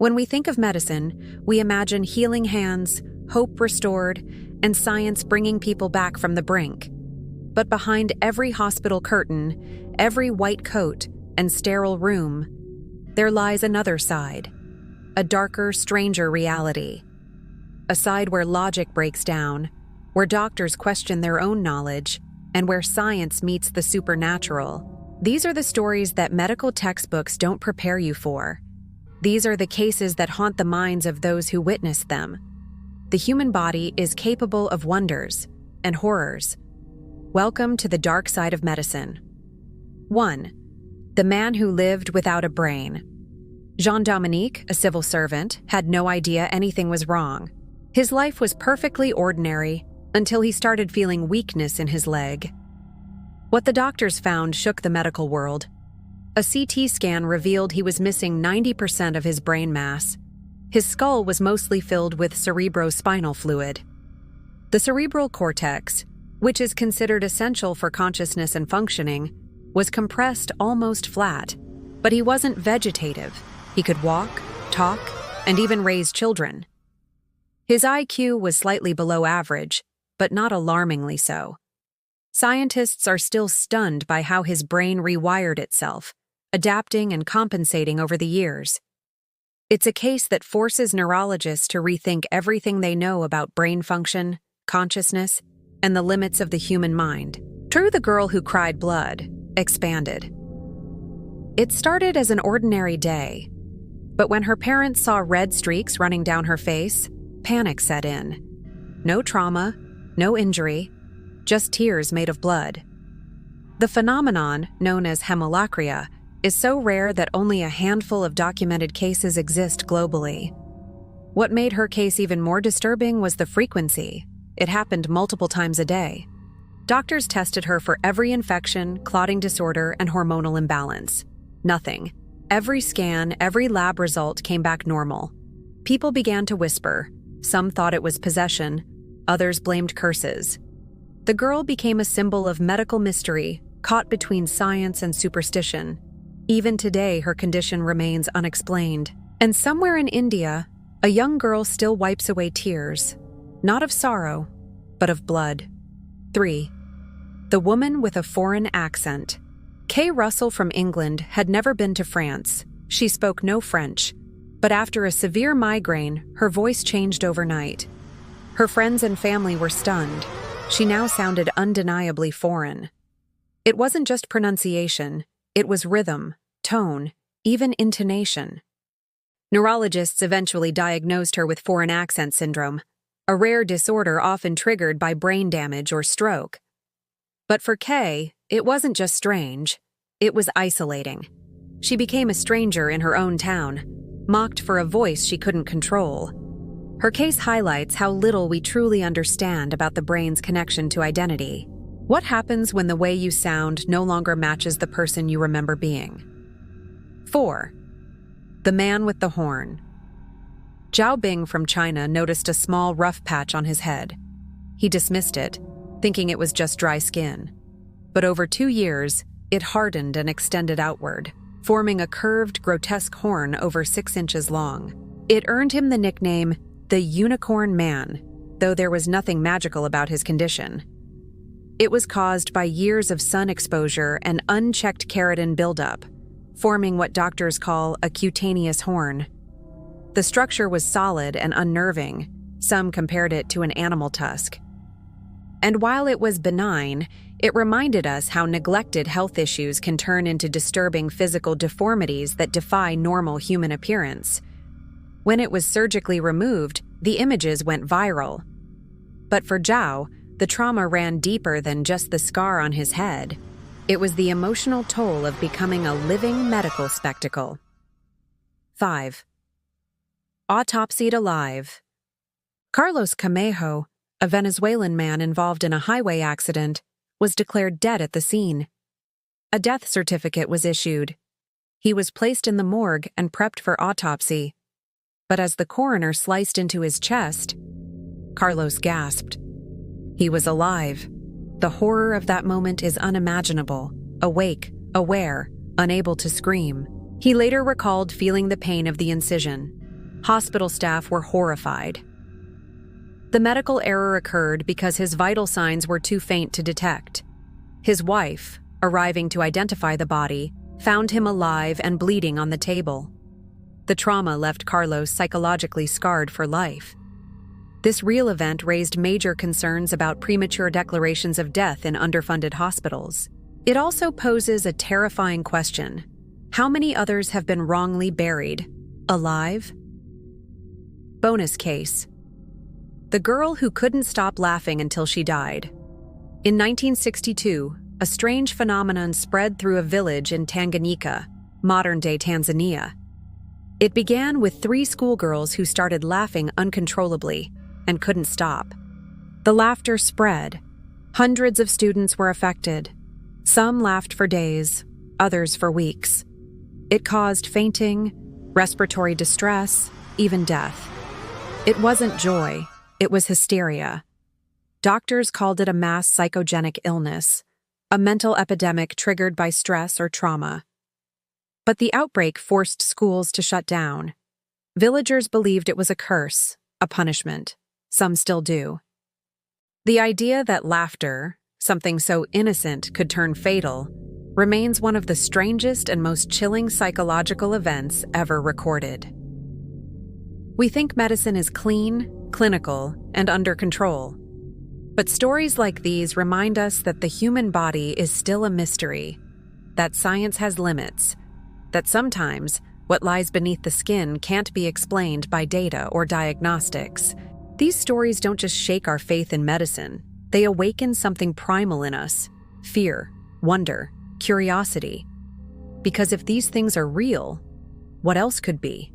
When we think of medicine, we imagine healing hands, hope restored, and science bringing people back from the brink. But behind every hospital curtain, every white coat, and sterile room, there lies another side, a darker, stranger reality. A side where logic breaks down, where doctors question their own knowledge, and where science meets the supernatural. These are the stories that medical textbooks don't prepare you for. These are the cases that haunt the minds of those who witnessed them. The human body is capable of wonders and horrors. Welcome to the dark side of medicine. 1. The man who lived without a brain. Jean-Dominique, a civil servant, had no idea anything was wrong. His life was perfectly ordinary until he started feeling weakness in his leg. What the doctors found shook the medical world. A CT scan revealed he was missing 90% of his brain mass. His skull was mostly filled with cerebrospinal fluid. The cerebral cortex, which is considered essential for consciousness and functioning, was compressed almost flat, but he wasn't vegetative. He could walk, talk, and even raise children. His IQ was slightly below average, but not alarmingly so. Scientists are still stunned by how his brain rewired itself, adapting and compensating over the years. It's a case that forces neurologists to rethink everything they know about brain function, consciousness, and the limits of the human mind. True, the girl who cried blood expanded. It started as an ordinary day, but when her parents saw red streaks running down her face, panic set in. No trauma, no injury, just tears made of blood. The phenomenon, known as hemolacria, is so rare that only a handful of documented cases exist globally. What made her case even more disturbing was the frequency. It happened multiple times a day. Doctors tested her for every infection, clotting disorder, and hormonal imbalance. Nothing. Every scan, every lab result came back normal. People began to whisper. Some thought it was possession. Others blamed curses. The girl became a symbol of medical mystery, caught between science and superstition. Even today, her condition remains unexplained. And somewhere in India, a young girl still wipes away tears, not of sorrow, but of blood. 3. The woman with a foreign accent. Kay Russell from England had never been to France. She spoke no French, but after a severe migraine, her voice changed overnight. Her friends and family were stunned. She now sounded undeniably foreign. It wasn't just pronunciation, it was rhythm, tone, even intonation. Neurologists eventually diagnosed her with foreign accent syndrome, a rare disorder often triggered by brain damage or stroke. But for Kay, it wasn't just strange, it was isolating. She became a stranger in her own town, mocked for a voice she couldn't control. Her case highlights how little we truly understand about the brain's connection to identity. What happens when the way you sound no longer matches the person you remember being? 4. The man with the horn. Zhao Bing from China noticed a small rough patch on his head. He dismissed it, thinking it was just dry skin. But over 2 years, it hardened and extended outward, forming a curved, grotesque horn over 6 inches long. It earned him the nickname the Unicorn Man, though there was nothing magical about his condition. It was caused by years of sun exposure and unchecked keratin buildup, forming what doctors call a cutaneous horn. The structure was solid and unnerving. Some compared it to an animal tusk. And while it was benign, it reminded us how neglected health issues can turn into disturbing physical deformities that defy normal human appearance. When it was surgically removed, the images went viral. But for Zhao, the trauma ran deeper than just the scar on his head. It was the emotional toll of becoming a living medical spectacle. 5. Autopsied alive. Carlos Camejo, a Venezuelan man involved in a highway accident, was declared dead at the scene. A death certificate was issued. He was placed in the morgue and prepped for autopsy. But as the coroner sliced into his chest, Carlos gasped. He was alive. The horror of that moment is unimaginable. Awake, aware, unable to scream. He later recalled feeling the pain of the incision. Hospital staff were horrified. The medical error occurred because his vital signs were too faint to detect. His wife, arriving to identify the body, found him alive and bleeding on the table. The trauma left Carlos psychologically scarred for life. This real event raised major concerns about premature declarations of death in underfunded hospitals. It also poses a terrifying question: how many others have been wrongly buried, alive? Bonus case: the girl who couldn't stop laughing until she died. In 1962, a strange phenomenon spread through a village in Tanganyika, modern-day Tanzania. It began with 3 schoolgirls who started laughing uncontrollably and couldn't stop. The laughter spread. Hundreds of students were affected. Some laughed for days, others for weeks. It caused fainting, respiratory distress, even death. It wasn't joy, it was hysteria. Doctors called it a mass psychogenic illness, a mental epidemic triggered by stress or trauma. But the outbreak forced schools to shut down. Villagers believed it was a curse, a punishment. Some still do. The idea that laughter, something so innocent, could turn fatal, remains one of the strangest and most chilling psychological events ever recorded. We think medicine is clean, clinical, and under control. But stories like these remind us that the human body is still a mystery, that science has limits, that sometimes what lies beneath the skin can't be explained by data or diagnostics. These stories don't just shake our faith in medicine, they awaken something primal in us: fear, wonder, curiosity. Because if these things are real, what else could be?